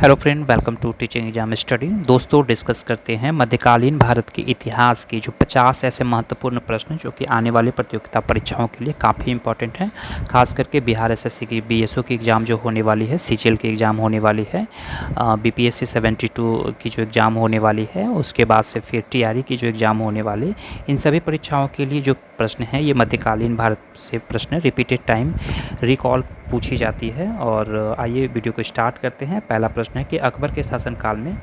Hello friend, welcome to teaching exam study. दोस्तों, discuss करते हैं मध्यकालीन भारत के इतिहास की जो 50 ऐसे महत्वपूर्ण प्रश्न जो कि आने वाली प्रतियोगिता परीक्षाओं के लिए काफ़ी इंपॉर्टेंट हैं। खास करके बिहार एसएससी की बीएसओ की एग्ज़ाम जो होने वाली है, सीजीएल की एग्ज़ाम होने वाली है, बीपीएससी 72 की जो एग्ज़ाम होने वाली है, उसके बाद से फिर टीआरई की जो एग्ज़ाम होने वाली, इन सभी परीक्षाओं के लिए जो प्रश्न हैं ये मध्यकालीन भारत से प्रश्न रिपीटेड टाइम रिकॉल पूछी जाती है। और आइए वीडियो को स्टार्ट करते हैं। पहला प्रश्न है कि अकबर के शासनकाल में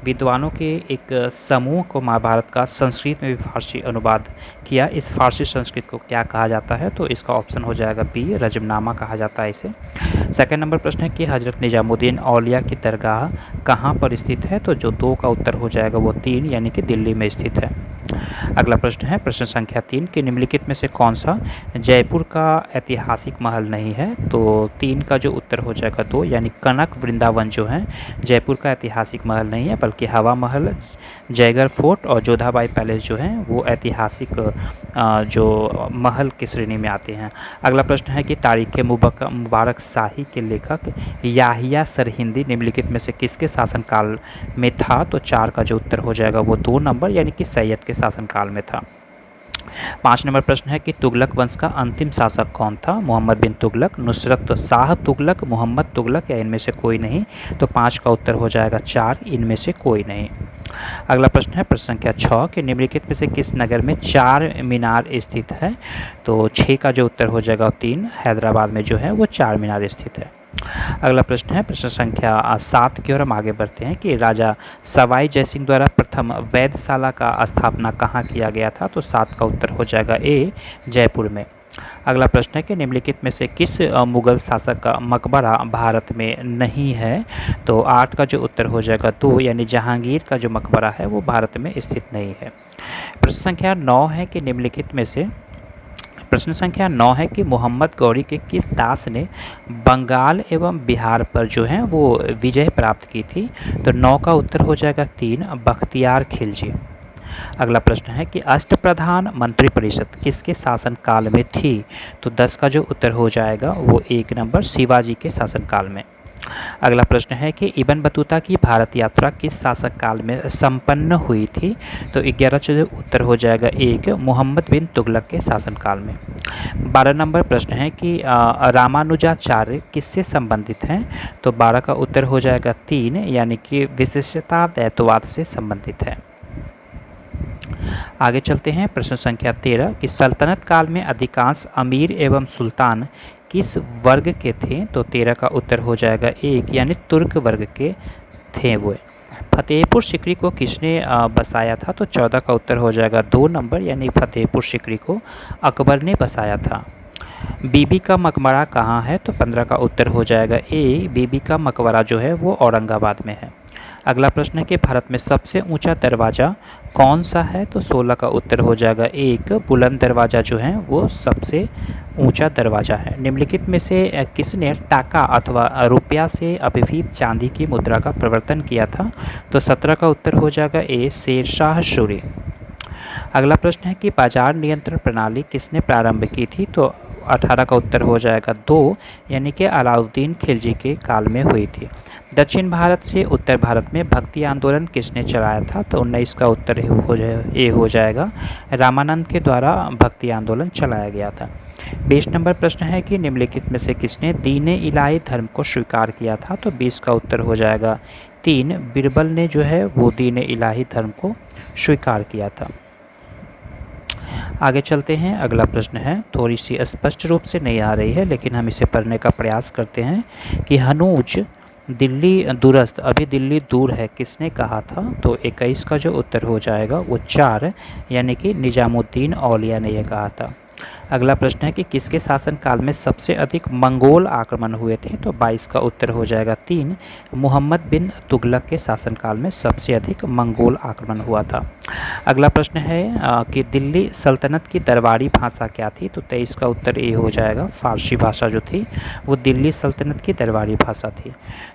विद्वानों के एक समूह को महाभारत का संस्कृत में भी फारसी अनुवाद किया। इस फारसी संस्कृत को क्या कहा जाता है? तो इसका ऑप्शन हो जाएगा बी, रजमनामा कहा जाता है इसे। सेकंड नंबर प्रश्न है कि हज़रत निजामुद्दीन औलिया की दरगाह कहाँ पर स्थित है? तो जो 2 का उत्तर हो जाएगा वो 3 यानी कि दिल्ली में स्थित है। अगला प्रश्न है प्रश्न संख्या 3 कि निम्नलिखित में से कौन सा जयपुर का ऐतिहासिक महल नहीं है? तो 3 का जो उत्तर हो जाएगा 2 यानी कनक वृंदावन जो है जयपुर का ऐतिहासिक महल नहीं है, बल्कि हवा महल, जयगढ़ फोर्ट और जोधाबाई पैलेस जो हैं वो ऐतिहासिक जो महल की श्रेणी में आते हैं। अगला प्रश्न है कि तारीख़ मुबारक शाही के लेखक याहिया सरहिंदी निम्नलिखित में से किसके शासनकाल में था? तो 4 का जो उत्तर हो जाएगा वो 2 नंबर यानी कि सैयद के शासनकाल में था। 5 नंबर प्रश्न है कि तुगलक वंश का अंतिम शासक कौन था? मोहम्मद बिन तुगलक, नुसरत शाह तुगलक, मोहम्मद तुगलक या इनमें से कोई नहीं? तो 5 का उत्तर हो जाएगा 4, इनमें से कोई नहीं। अगला प्रश्न है प्रश्न संख्या 6 कि निम्नलिखित में से किस नगर में 4 मीनार स्थित है? तो 6 का जो उत्तर हो जाएगा 3, हैदराबाद में जो है वो 4 मीनार स्थित है। अगला प्रश्न है प्रश्न संख्या 7 की ओर हम आगे बढ़ते हैं कि राजा सवाई जयसिंह द्वारा प्रथम वैधशाला का स्थापना कहाँ किया गया था? तो 7 का उत्तर हो जाएगा ए, जयपुर में। अगला प्रश्न है कि निम्नलिखित में से किस मुगल शासक का मकबरा भारत में नहीं है? तो 8 का जो उत्तर हो जाएगा 2 यानी जहांगीर का जो मकबरा है वो भारत में स्थित नहीं है। प्रश्न संख्या 9 है कि निम्नलिखित में से प्रश्न संख्या 9 है कि मोहम्मद गौरी के किस दास ने बंगाल एवं बिहार पर जो है वो विजय प्राप्त की थी? तो 9 का उत्तर हो जाएगा 3, बख्तियार खिलजी। अगला प्रश्न है कि अष्टप्रधान मंत्रिपरिषद किसके शासनकाल में थी? तो 10 का जो उत्तर हो जाएगा वो 1 नंबर शिवाजी के शासनकाल में। अगला प्रश्न है कि इब्न बतूता की भारत यात्रा किस शासक काल में संपन्न हुई थी? तो 11 जो उत्तर हो जाएगा 1, मोहम्मद बिन तुगलक के शासनकाल में। 12 नंबर प्रश्न है कि रामानुजाचार्य किससे संबंधित हैं? तो 12 का उत्तर हो जाएगा 3 यानी कि विशिष्टताद्वैतवाद से संबंधित है। आगे चलते हैं प्रश्न संख्या 13 कि सल्तनत काल में अधिकांश अमीर एवं सुल्तान किस वर्ग के थे? तो 13 का उत्तर हो जाएगा 1 यानी तुर्क वर्ग के थे वो। फतेहपुर सिकरी को किसने बसाया था? तो 14 का उत्तर हो जाएगा 2 नंबर यानी फतेहपुर सिकरी को अकबर ने बसाया था। बीबी का मकबरा कहाँ है? तो 15 का उत्तर हो जाएगा ए, बीबी का मकबरा जो है वो औरंगाबाद में है। अगला प्रश्न है कि भारत में सबसे ऊंचा दरवाज़ा कौन सा है? तो 16 का उत्तर हो जाएगा 1, बुलंद दरवाज़ा जो है वो सबसे ऊंचा दरवाज़ा है। निम्नलिखित में से किसने टाका अथवा रुपया से अभिभूत चांदी की मुद्रा का प्रवर्तन किया था? तो 17 का उत्तर हो जाएगा ए, शेरशाह सूरी। अगला प्रश्न है कि बाजार नियंत्रण प्रणाली किसने प्रारंभ की थी? तो 18 का उत्तर हो जाएगा 2 यानी कि अलाउद्दीन खिलजी के काल में हुई थी। दक्षिण भारत से उत्तर भारत में भक्ति आंदोलन किसने चलाया था? तो 19 का उत्तर ए हो जाएगा, रामानंद के द्वारा भक्ति आंदोलन चलाया गया था। 20 नंबर प्रश्न है कि निम्नलिखित में से किसने दीन इलाही धर्म को स्वीकार किया था? तो 20 का उत्तर हो जाएगा 3, बीरबल ने जो है वो दीन इलाही धर्म को स्वीकार किया था। आगे चलते हैं। अगला प्रश्न है, थोड़ी सी स्पष्ट रूप से नहीं आ रही है लेकिन हम इसे पढ़ने का प्रयास करते हैं कि हनूज दिल्ली दूरस्थ, अभी दिल्ली दूर है, किसने कहा था? तो 21 का जो उत्तर हो जाएगा वो 4 यानी कि निजामुद्दीन औलिया ने यह कहा था। अगला प्रश्न है कि किसके शासनकाल में सबसे अधिक मंगोल आक्रमण हुए थे? तो 22 का उत्तर हो जाएगा 3, मोहम्मद बिन तुगलक के शासनकाल में सबसे अधिक मंगोल आक्रमण हुआ था। अगला प्रश्न है कि दिल्ली सल्तनत की दरबारी भाषा क्या थी? तो 23 का उत्तर ए हो जाएगा, फारसी भाषा जो थी वो दिल्ली सल्तनत की दरबारी भाषा थी।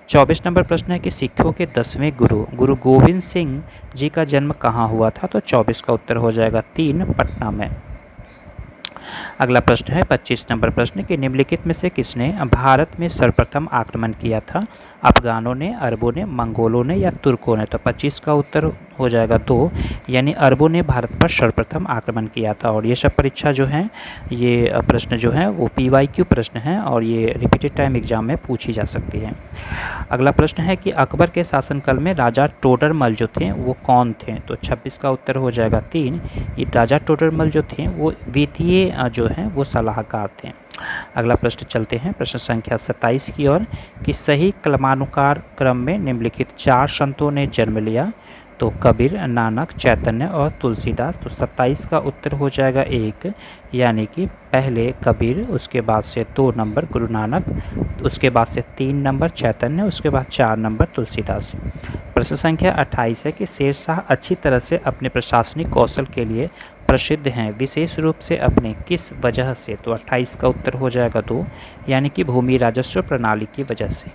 24 नंबर प्रश्न है कि सिखों के 10वें गुरु गुरु गोविंद सिंह जी का जन्म कहाँ हुआ था? तो 24 का उत्तर हो जाएगा 3, पटना में। अगला प्रश्न है 25 नंबर प्रश्न कि निम्नलिखित में से किसने भारत में सर्वप्रथम आक्रमण किया था? अफ़गानों ने, अरबों ने, मंगोलों ने या तुर्कों ने? तो 25 का उत्तर हो जाएगा 2, यानी अरबों ने भारत पर सर्वप्रथम आक्रमण किया था। और ये सब परीक्षा जो हैं, ये प्रश्न जो हैं वो PYQ प्रश्न हैं और ये रिपीटेड टाइम एग्जाम में पूछी जा सकती है। अगला प्रश्न है कि अकबर के शासनकाल में राजा टोडरमल जो थे वो कौन थे? तो 26 का उत्तर हो जाएगा 3। ये राजा टोडरमल जो थे वो वित्तीय जो हैं वो सलाहकार थे। अगला प्रश्न चलते हैं प्रश्न संख्या 27 की ओर कि सही क्रमानुसार क्रम में निम्नलिखित 4 संतों ने जन्म लिया। तो कबीर, नानक, चैतन्य और तुलसीदास। तो 27 का उत्तर हो जाएगा 1, यानी कि पहले कबीर, उसके बाद से 2 नंबर गुरु नानक, उसके बाद से 3 नंबर चैतन्य, उसके बाद 4 नंबर तुलसीदास। प्रश्न संख्या 28 है कि शेरशाह अच्छी तरह से अपने प्रशासनिक कौशल के लिए प्रसिद्ध हैं, विशेष रूप से अपने किस वजह से? तो 28 का उत्तर हो जाएगा 2, यानी कि भूमि राजस्व प्रणाली की वजह से।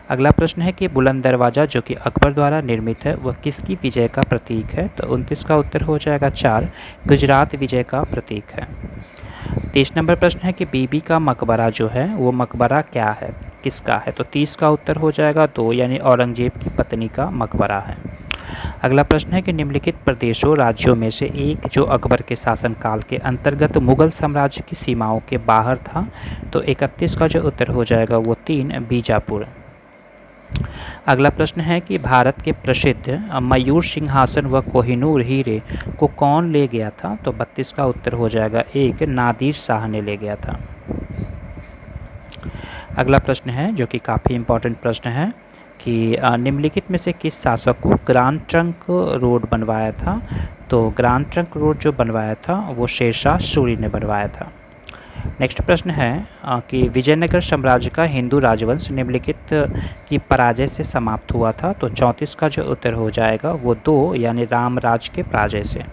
अगला प्रश्न है कि बुलंद दरवाज़ा जो कि अकबर द्वारा निर्मित है वह किसकी विजय का प्रतीक है? तो 29 का उत्तर हो जाएगा 4, गुजरात विजय का प्रतीक है। 23 नंबर प्रश्न है कि बीबी का मकबरा जो है वो मकबरा क्या है, किसका है? तो 30 का उत्तर हो जाएगा 2, यानी औरंगजेब की पत्नी का मकबरा है। अगला प्रश्न है कि निम्नलिखित प्रदेशों राज्यों में से एक जो अकबर के शासनकाल के अंतर्गत मुगल साम्राज्य की सीमाओं के बाहर था। तो 31 का जो उत्तर हो जाएगा वो 3, बीजापुर। अगला प्रश्न है कि भारत के प्रसिद्ध मयूर सिंहासन व कोहिनूर हीरे को कौन ले गया था? तो 32 का उत्तर हो जाएगा 1, नादिर शाह ने ले गया था। अगला प्रश्न है जो कि काफ़ी इम्पोर्टेंट प्रश्न है कि निम्नलिखित में से किस शासक को ग्रांड ट्रंक रोड बनवाया था? तो ग्रांड ट्रंक रोड जो बनवाया था वो शेरशाह सूरी ने बनवाया था। नेक्स्ट प्रश्न है कि विजयनगर साम्राज्य का हिंदू राजवंश निम्नलिखित की पराजय से समाप्त हुआ था। तो 34 का जो उत्तर हो जाएगा वो 2, यानी रामराज के पराजय से।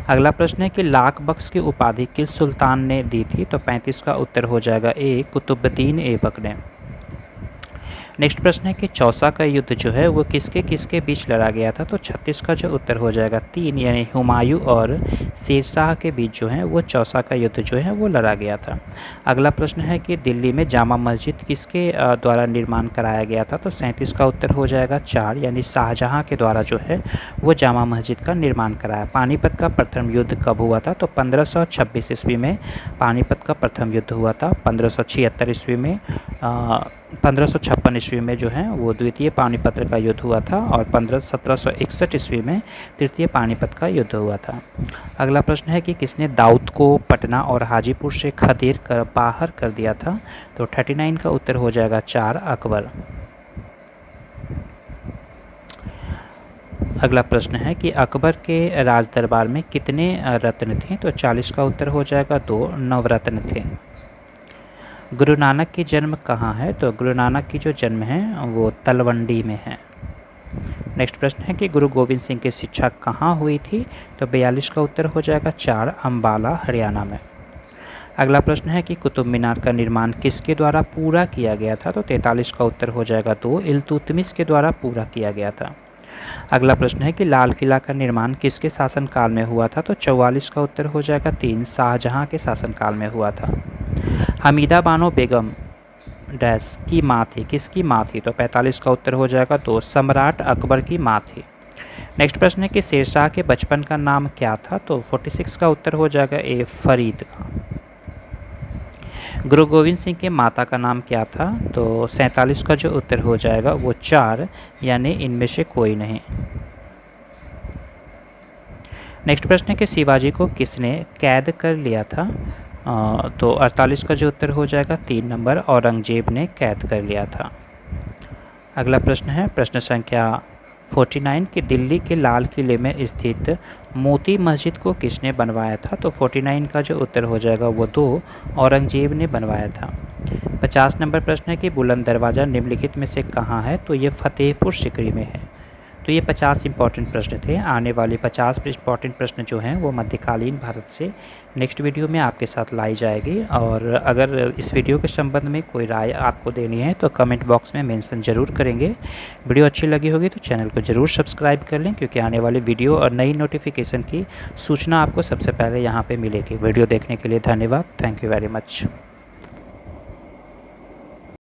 अगला प्रश्न है कि लाख बख्श की उपाधि किस सुल्तान ने दी थी? तो 35 का उत्तर हो जाएगा 1, कुतुबुद्दीन ऐबक ने। नेक्स्ट प्रश्न है कि चौसा का युद्ध जो है वो किसके किसके बीच लड़ा गया था? तो 36 का जो उत्तर हो जाएगा 3, यानी हुमायूं और शेरशाह के बीच जो है वो चौसा का युद्ध जो है वो लड़ा गया था। अगला प्रश्न है कि दिल्ली में जामा मस्जिद किसके द्वारा निर्माण कराया गया था? तो 37 का उत्तर हो जाएगा 4, यानी शाहजहाँ के द्वारा जो है वो जामा मस्जिद का निर्माण कराया। पानीपत का प्रथम युद्ध कब हुआ था? तो 1526 ईस्वी में पानीपत का प्रथम युद्ध हुआ था। 1576 ईस्वी में 1556 ईस्वी में जो है वो द्वितीय पानीपत का युद्ध हुआ था और 1761 ईस्वी में तृतीय पानीपत का युद्ध हुआ था। अगला प्रश्न है कि किसने दाऊद को पटना और हाजीपुर से खदेड़ कर बाहर कर दिया था? तो 39 का उत्तर हो जाएगा 4, अकबर। अगला प्रश्न है कि अकबर के राज दरबार में कितने रत्न थे? तो 40 का उत्तर हो जाएगा 2, नवरत्न थे। गुरु नानक की जन्म कहाँ है? तो गुरु नानक की जो जन्म है वो तलवंडी में है। नेक्स्ट प्रश्न है कि गुरु गोविंद सिंह की शिक्षा कहाँ हुई थी? तो 42 का उत्तर हो जाएगा 4, अम्बाला हरियाणा में। अगला प्रश्न है कि कुतुब मीनार का निर्माण किसके द्वारा पूरा किया गया था? तो 43 का उत्तर हो जाएगा 2, इल्तुतमिश के द्वारा पूरा किया गया था। अगला प्रश्न है कि लाल किला का निर्माण किसके शासनकाल में हुआ था? तो 44 का उत्तर हो जाएगा 3, शाहजहाँ के शासनकाल में हुआ था। हमीदा बानो बेगम डैश की माँ थी, किसकी माँ थी? तो 45 का उत्तर हो जाएगा 2, सम्राट अकबर की माँ थी। नेक्स्ट प्रश्न है कि शेरशाह के बचपन का नाम क्या था? तो 46 का उत्तर हो जाएगा ए, फरीद खां। गुरु गोविंद सिंह के माता का नाम क्या था? तो 47 का जो उत्तर हो जाएगा वो 4, यानी इनमें से कोई नहीं। नेक्स्ट प्रश्न है कि शिवाजी को किसने कैद कर लिया था? तो 48 का जो उत्तर हो जाएगा 3 नंबर, औरंगजेब ने कैद कर लिया था। अगला प्रश्न है प्रश्न संख्या 49 कि दिल्ली के लाल किले में स्थित मोती मस्जिद को किसने बनवाया था? तो 49 का जो उत्तर हो जाएगा वो 2, औरंगजेब ने बनवाया था। 50 नंबर प्रश्न है कि बुलंद दरवाज़ा निम्नलिखित में से कहाँ है? तो ये फतेहपुर सिकरी में है। तो ये 50 इंपॉर्टेंट प्रश्न थे। आने वाले 50 इंपॉर्टेंट प्रश्न जो हैं वो मध्यकालीन भारत से नेक्स्ट वीडियो में आपके साथ लाई जाएगी। और अगर इस वीडियो के संबंध में कोई राय आपको देनी है तो कमेंट बॉक्स में मेंशन ज़रूर करेंगे। वीडियो अच्छी लगी होगी तो चैनल को ज़रूर सब्सक्राइब कर लें, क्योंकि आने वाले वीडियो और नई नोटिफिकेशन की सूचना आपको सबसे पहले यहाँ पर मिलेगी। वीडियो देखने के लिए धन्यवाद। Thank you very much.